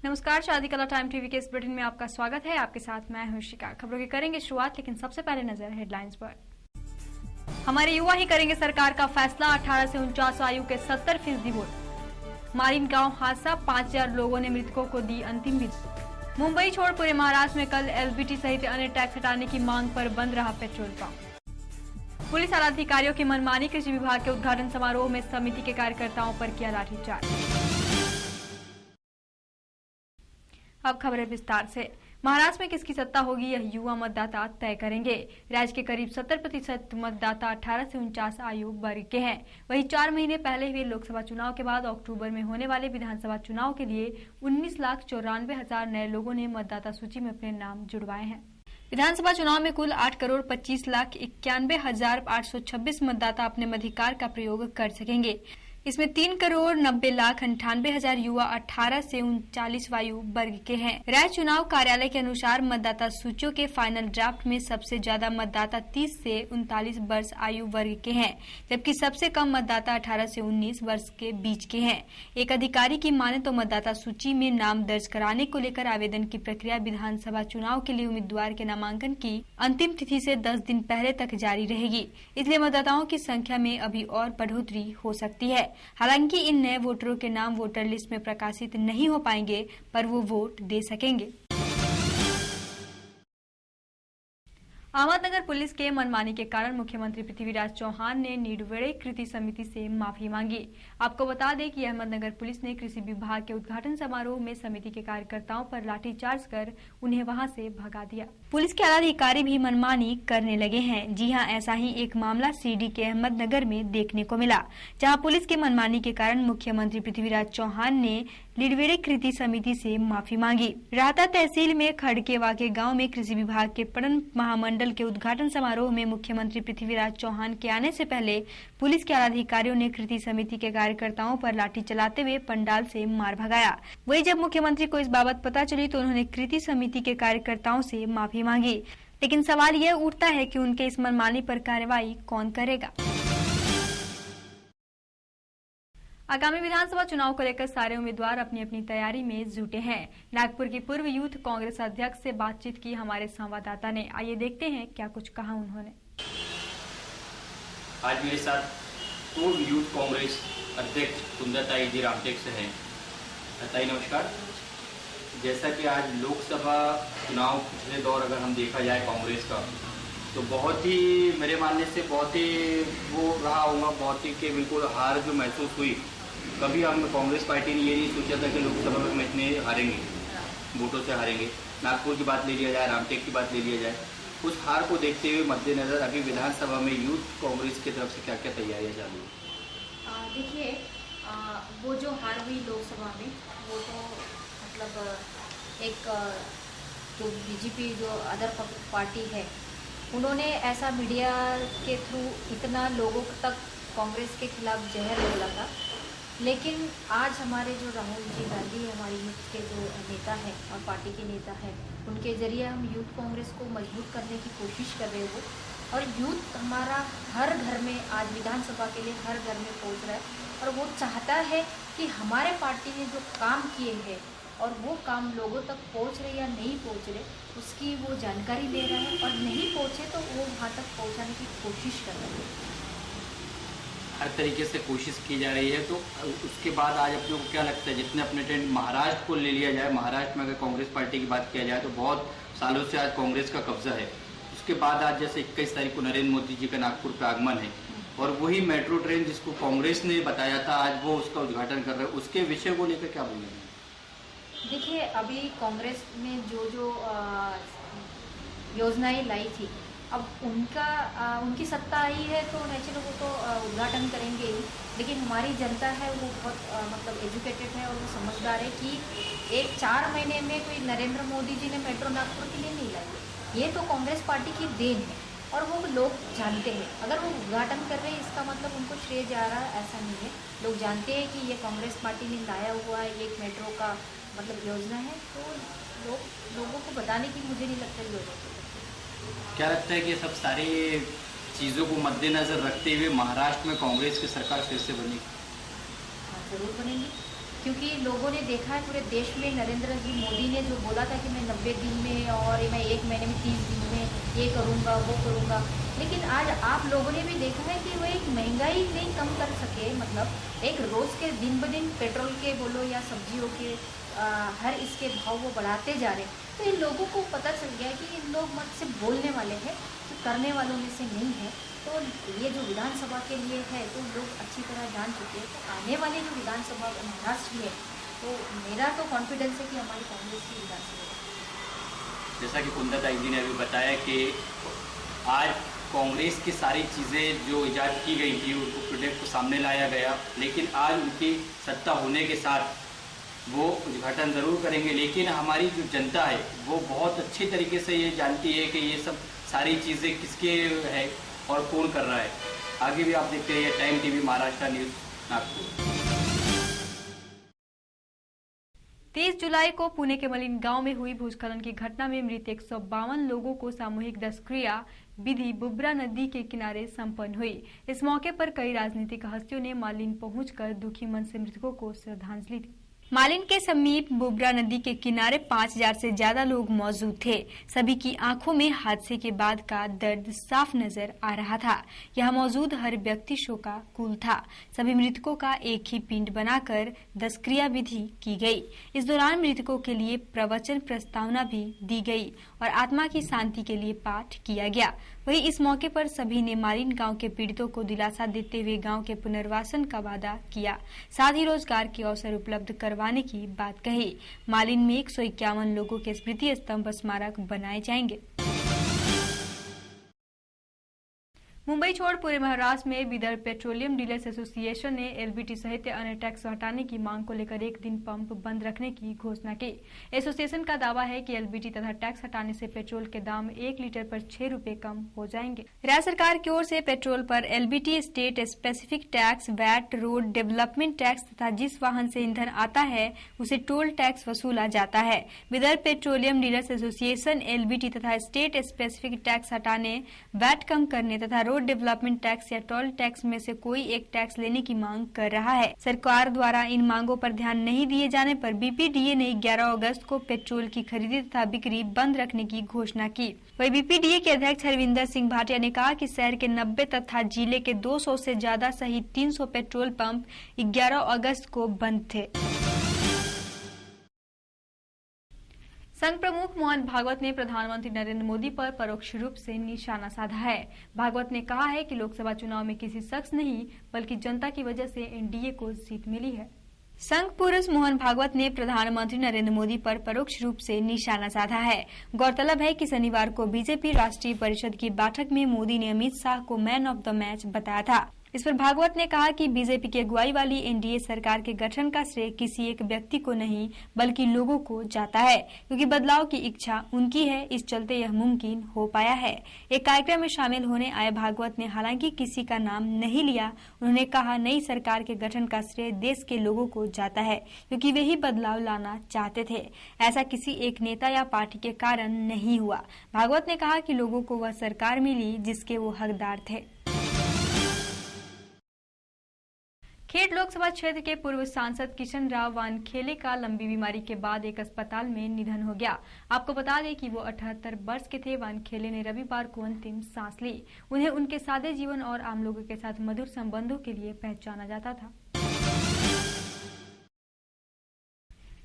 नमस्कार, शादी कला टाइम टीवी के इस बुलेटिन में आपका स्वागत है। आपके साथ मैं हूं शिका। खबरों की करेंगे शुरुआत, लेकिन सबसे पहले नजर हेडलाइंस पर। हमारे युवा ही करेंगे सरकार का फैसला, 18 से 49 आयु के 70% वोट। मारिन गांव हादसा, 5000 लोगों ने मृतकों को दी अंतिम विदाई। मुंबई छोड़ पूरे महाराष्ट्र में कल एलबीटी सहित अन्य टैक्स हटाने की मांग पर बंद रहा पेट्रोल पंप। पुलिस आला अधिकारियों की मनमानी, कृषि विभाग के उद्घाटन समारोह में समिति के कार्यकर्ताओं पर किया लाठीचार्ज। अब खबरें विस्तार से। महाराष्ट्र में किसकी सत्ता होगी, यह युवा मतदाता तय करेंगे। राज्य के करीब 70% मतदाता 18 से 49 आयु वर्ग के हैं। वहीं 4 महीने पहले हुए लोकसभा चुनाव के बाद अक्टूबर में होने वाले विधानसभा चुनाव के लिए 19,94,000 नए लोगों ने मतदाता सूची में अपने नाम जुड़वाए हैं। विधानसभा चुनाव में कुल 8,25,91,826 मतदाता अपने मताधिकार का प्रयोग कर सकेंगे। इसमें 3,90,98,000 युवा 18 से 39 आयु वर्ग के हैं। राज्य चुनाव कार्यालय के अनुसार मतदाता सूचियों के फाइनल ड्राफ्ट में सबसे ज्यादा मतदाता 30 से 39 वर्ष आयु वर्ग के हैं, जबकि सबसे कम मतदाता 18 से 19 वर्ष के बीच के हैं। एक अधिकारी की माने तो मतदाता सूची में नाम दर्ज कराने को लेकर आवेदन की प्रक्रिया विधानसभा चुनाव के लिए उम्मीदवार के नामांकन की अंतिम तिथि से 10 दिन पहले तक जारी रहेगी। इसलिए मतदाताओं की संख्या में अभी और बढ़ोतरी हो सकती है। हालांकि इन नए वोटरों के नाम वोटर लिस्ट में प्रकाशित नहीं हो पाएंगे, पर वो वोट दे सकेंगे। अहमदनगर पुलिस के मनमानी के कारण मुख्यमंत्री पृथ्वीराज चौहान ने निर्विरोध कृति समिति से माफी मांगी। आपको बता दें कि अहमदनगर पुलिस ने कृषि विभाग के उद्घाटन समारोह में समिति के कार्यकर्ताओं पर लाठीचार्ज कर उन्हें वहां से भगा दिया। पुलिस के आला अधिकारी भी मनमानी करने लगे हैं। जी हां, ऐसा ही एक मामला सीडी के अहमदनगर में देखने को मिला, जहां पुलिस के मनमानी के कारण मुख्यमंत्री पृथ्वीराज चौहान ने निर्विरोध कृति समिति से माफी मांगी। राहता तहसील में खड़केवा के गांव में कृषि विभाग के पणन महामंडल के उद्घाटन समारोह में मुख्यमंत्री पृथ्वीराज चौहान के आने से पहले पुलिस के अधिकारियों ने कृति समिति के कार्यकर्ताओं पर लाठी चलाते हुए पंडाल से मार भगाया। वहीं जब मुख्यमंत्री को इस बाबत पता चली तो उन्होंने कृति समिति के कार्यकर्ताओं से माफी मांगी। लेकिन सवाल यह उठता है कि उनके इस मनमानी पर कार्रवाई कौन करेगा। आगामी विधानसभा चुनाव को लेकर सारे उम्मीदवार अपनी अपनी तैयारी में जुटे हैं। नागपुर की पूर्व यूथ कांग्रेस अध्यक्ष से बातचीत की हमारे संवाददाता ने। आइए देखते हैं क्या कुछ कहा उन्होंने। आज मेरे साथ पूर्व यूथ कांग्रेस अध्यक्ष सुंदरताई जी रामटेक से हैं। ताई नमस्कार। जैसा कि आज लोकसभा चुनाव पिछले दौर अगर हम देखा जाए कांग्रेस का, तो बहुत ही मेरे मानने से बहुत ही वो रहा होगा, बहुत ही कि बिल्कुल हार जो महसूस हुई। कभी हम कांग्रेस पार्टी ने ये नहीं सोचा था कि लोकसभा में हम इतने हारेंगे, वोटों से हारेंगे। नागपुर की बात ले लिया जाए, रामटेक की बात ले लिया जाए, उस हार को देखते हुए मद्देनजर अभी विधानसभा में यूथ कांग्रेस की तरफ से क्या क्या तैयारियां चालू है? देखिए, वो जो हार हुई लोकसभा में, वो तो मतलब एक जो बीजेपी जो अदर पार्टी है, उन्होंने ऐसा मीडिया के थ्रू इतना लोगों तक कांग्रेस के खिलाफ जहर बोला था। लेकिन आज हमारे जो राहुल जी गांधी हमारी यूथ के जो नेता हैं और पार्टी के नेता हैं, उनके जरिए हम यूथ कांग्रेस को मजबूत करने की कोशिश कर रहे हो। और यूथ हमारा हर घर में आज विधानसभा के लिए हर घर में पहुंच रहा है और वो चाहता है कि हमारे पार्टी ने जो काम किए हैं और वो काम लोगों तक पहुंच रहे या नहीं पहुंच रहे, उसकी वो जानकारी दे रहा है। और नहीं पहुंचे तो वो वहाँ तक पहुंचाने की कोशिश कर रहे हैं। हर तरीके से कोशिश की जा रही है। तो उसके बाद आज अपने को क्या लगता है, जितने अपने ट्रेंड महाराष्ट्र को ले लिया जाए, महाराष्ट्र में अगर कांग्रेस पार्टी की बात किया जाए तो बहुत सालों से आज कांग्रेस का कब्जा है। उसके बाद आज जैसे 21 तारीख को नरेंद्र मोदी जी का नागपुर पे आगमन है और वही मेट्रो ट्रेन जिसको कांग्रेस ने बताया था, आज वो उसका उद्घाटन कर रहे हैं। उसके विषय को लेकर क्या बोलेंगे? देखिए, अभी कांग्रेस ने जो योजनाएं लाई थी, अब उनकी सत्ता आई है तो नेचुरल वो तो उद्घाटन करेंगे ही। लेकिन हमारी जनता है वो बहुत मतलब एजुकेटेड है और वो समझदार है कि एक 4 महीने में कोई नरेंद्र मोदी जी ने मेट्रो नागपुर के लिए नहीं लाई। ये तो कांग्रेस पार्टी की देन है और वो लोग जानते हैं। अगर वो उद्घाटन कर रहे हैं इसका मतलब उनको श्रेय जा रहा है, ऐसा नहीं है। लोग जानते हैं कि ये कांग्रेस पार्टी ने लाया हुआ है एक मेट्रो का मतलब योजना है, तो लोगों को बताने की मुझे नहीं लगता जरूरत है। क्या लगता है कि सब सारी चीज़ों को मद्देनजर रखते हुए महाराष्ट्र में कांग्रेस की सरकार फिर से बनेगी? हाँ, जरूर बनेगी। क्योंकि लोगों ने देखा है पूरे देश में नरेंद्र जी मोदी ने जो बोला था कि मैं 90 दिन में और मैं 1 महीने में 30 दिन में ये करूँगा वो करूँगा, लेकिन आज आप लोगों ने भी देखा है कि वो एक महंगाई नहीं कम कर सके। मतलब एक रोज़ के दिन ब दिन पेट्रोल के बोलो या सब्जियों के हर इसके भाव वो बढ़ाते जा रहे। तो इन लोगों को पता चल गया कि इन लोग मत से बोलने वाले हैं, तो करने वालों में से नहीं है। तो ये जो विधानसभा के लिए है तो लोग अच्छी तरह जान चुके हैं। तो आने वाले जो विधानसभा महाराष्ट्र में है, तो मेरा तो कॉन्फिडेंस है कि हमारी कांग्रेस की विधानसभा। जैसा कि कुंदन जी ने अभी बताया कि आज कांग्रेस की सारी चीज़ें जो इजाद की गई थी उनको प्रोजेक्ट को सामने लाया गया, लेकिन आज उनकी सत्ता होने के साथ वो उद्घाटन ज़रूर करेंगे। लेकिन हमारी जो जनता है वो बहुत अच्छी तरीके से ये जानती है कि ये सब सारी चीज़ें किसके है और कौन कर रहा है। आगे भी आप देखते रहिए time TV Maharashtra news Nagpur. 30 जुलाई को पुणे के मलिन गांव में हुई भूस्खलन की घटना में मृत 152 लोगों को सामूहिक दशक्रिया विधि बुब्रा नदी के किनारे संपन्न हुई। इस मौके पर कई राजनीतिक हस्तियों ने मालिन पहुंचकर दुखी मन से मृतकों को श्रद्धांजलि दी। मालिन के समीप बुब्रा नदी के किनारे 5000 से ज्यादा लोग मौजूद थे। सभी की आंखों में हादसे के बाद का दर्द साफ नजर आ रहा था। यहाँ मौजूद हर व्यक्ति शोकाकुल था। सभी मृतकों का एक ही पिंड बनाकर दशक्रिया विधि की गई। इस दौरान मृतकों के लिए प्रवचन प्रस्तावना भी दी गई और आत्मा की शांति के लिए पाठ किया गया। वहीं इस मौके पर सभी ने मालिन गांव के पीड़ितों को दिलासा देते हुए गांव के पुनर्वासन का वादा किया, साथ ही रोजगार के अवसर उपलब्ध करवाने की बात कही। मालिन में 151 लोगों के स्मृति स्तंभ स्मारक बनाए जाएंगे। मुंबई छोड़ पूरे महाराष्ट्र में विदर्भ पेट्रोलियम डीलर्स एसोसिएशन ने एलबीटी सहित अन्य टैक्स हटाने की मांग को लेकर एक दिन पंप बंद रखने की घोषणा की। एसोसिएशन का दावा है कि एलबीटी तथा टैक्स हटाने से पेट्रोल के दाम 1 लीटर पर 6 रुपए कम हो जाएंगे। राज्य सरकार की ओर से पेट्रोल पर LBT, state specific tax, VAT, road development tax तथा जिस वाहन से ईंधन आता है उसे टोल टैक्स वसूला जाता है। Vidarbha petroleum dealers association LBT तथा स्टेट स्पेसिफिक टैक्स हटाने, वैट कम करने तथा रोड डेवलपमेंट टैक्स या टोल टैक्स में से कोई एक टैक्स लेने की मांग कर रहा है। सरकार द्वारा इन मांगों पर ध्यान नहीं दिए जाने पर बीपीडीए ने 11 अगस्त को पेट्रोल की खरीदी तथा बिक्री बंद रखने की घोषणा की। वही बीपीडीए के अध्यक्ष हरविंदर सिंह भाटिया ने कहा कि शहर के 90 तथा जिले के 200 से ज्यादा सहित 300 पेट्रोल पंप 11 अगस्त को बंद थे। संघ प्रमुख मोहन भागवत ने प्रधानमंत्री नरेंद्र मोदी पर परोक्ष रूप से निशाना साधा है। भागवत ने कहा है कि लोकसभा चुनाव में किसी शख्स नहीं बल्कि जनता की वजह से एनडीए को जीत मिली है। संघ पुरुष मोहन भागवत ने प्रधानमंत्री नरेंद्र मोदी पर परोक्ष रूप से निशाना साधा है। गौरतलब है कि शनिवार को बीजेपी राष्ट्रीय परिषद की बैठक में मोदी ने अमित शाह को मैन ऑफ द मैच बताया था। इस पर भागवत ने कहा कि बीजेपी की अगुवाई वाली एनडीए सरकार के गठन का श्रेय किसी एक व्यक्ति को नहीं बल्कि लोगों को जाता है, क्योंकि बदलाव की इच्छा उनकी है, इस चलते यह मुमकिन हो पाया है। एक कार्यक्रम में शामिल होने आए भागवत ने हालांकि किसी का नाम नहीं लिया। उन्होंने कहा, नई सरकार के गठन का श्रेय देश के लोगों को जाता है, क्योंकि वे ही बदलाव लाना चाहते थे। ऐसा किसी एक नेता या पार्टी के कारण नहीं हुआ। भागवत ने कहा कि लोगों को वह सरकार मिली जिसके वो हकदार थे। खेड़ लोकसभा क्षेत्र के पूर्व सांसद किशन राव वानखेले का लंबी बीमारी के बाद एक अस्पताल में निधन हो गया। आपको बता दें कि वो 78 वर्ष के थे। वानखेले ने रविवार को अंतिम सांस ली। उन्हें उनके सादे जीवन और आम लोगों के साथ मधुर संबंधों के लिए पहचाना जाता था।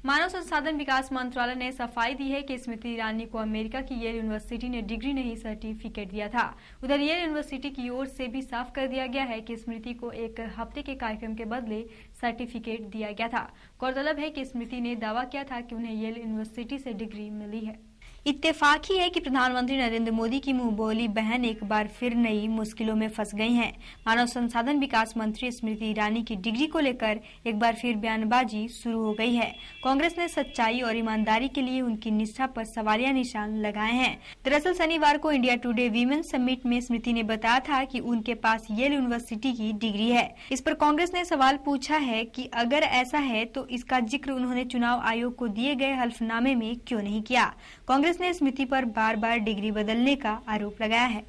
मानव संसाधन विकास मंत्रालय ने सफाई दी है कि स्मृति ईरानी को अमेरिका की येल यूनिवर्सिटी ने डिग्री नहीं सर्टिफिकेट दिया था। उधर येल यूनिवर्सिटी की ओर से भी साफ कर दिया गया है कि स्मृति को एक हफ्ते के कार्यक्रम के बदले सर्टिफिकेट दिया गया था। गौरतलब है कि स्मृति ने दावा किया था कि उन्हें येल यूनिवर्सिटी से डिग्री मिली है। इत्तेफाक ही है कि प्रधानमंत्री नरेंद्र मोदी की मुंहबोली बहन एक बार फिर नई मुश्किलों में फंस गई हैं। मानव संसाधन विकास मंत्री स्मृति ईरानी की डिग्री को लेकर एक बार फिर बयानबाजी शुरू हो गई है। कांग्रेस ने सच्चाई और ईमानदारी के लिए उनकी निष्ठा पर सवालिया निशान लगाए हैं। दरअसल शनिवार को इंडिया टुडे वीमेन समिट में स्मृति ने बताया था कि उनके पास येल यूनिवर्सिटी की डिग्री है। इस पर कांग्रेस ने सवाल पूछा है कि अगर ऐसा है तो इसका जिक्र उन्होंने चुनाव आयोग को दिए गए हल्फनामे में क्यों नहीं किया। कांग्रेस ने स्मृति पर बार बार डिग्री बदलने का आरोप लगाया है।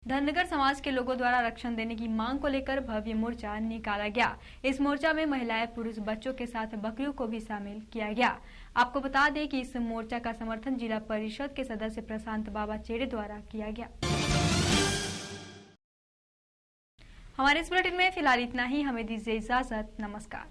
धनगर समाज के लोगों द्वारा आरक्षण देने की मांग को लेकर भव्य मोर्चा निकाला गया। इस मोर्चा में महिलाएं, पुरुष, बच्चों के साथ बकरियों को भी शामिल किया गया। आपको बता दें कि इस मोर्चा का समर्थन जिला परिषद के सदस्य प्रशांत बाबा चेड़े द्वारा किया गया। हमारे इस बुलेटिन में फिलहाल इतना ही। हमें दीजिए इजाजत। नमस्कार।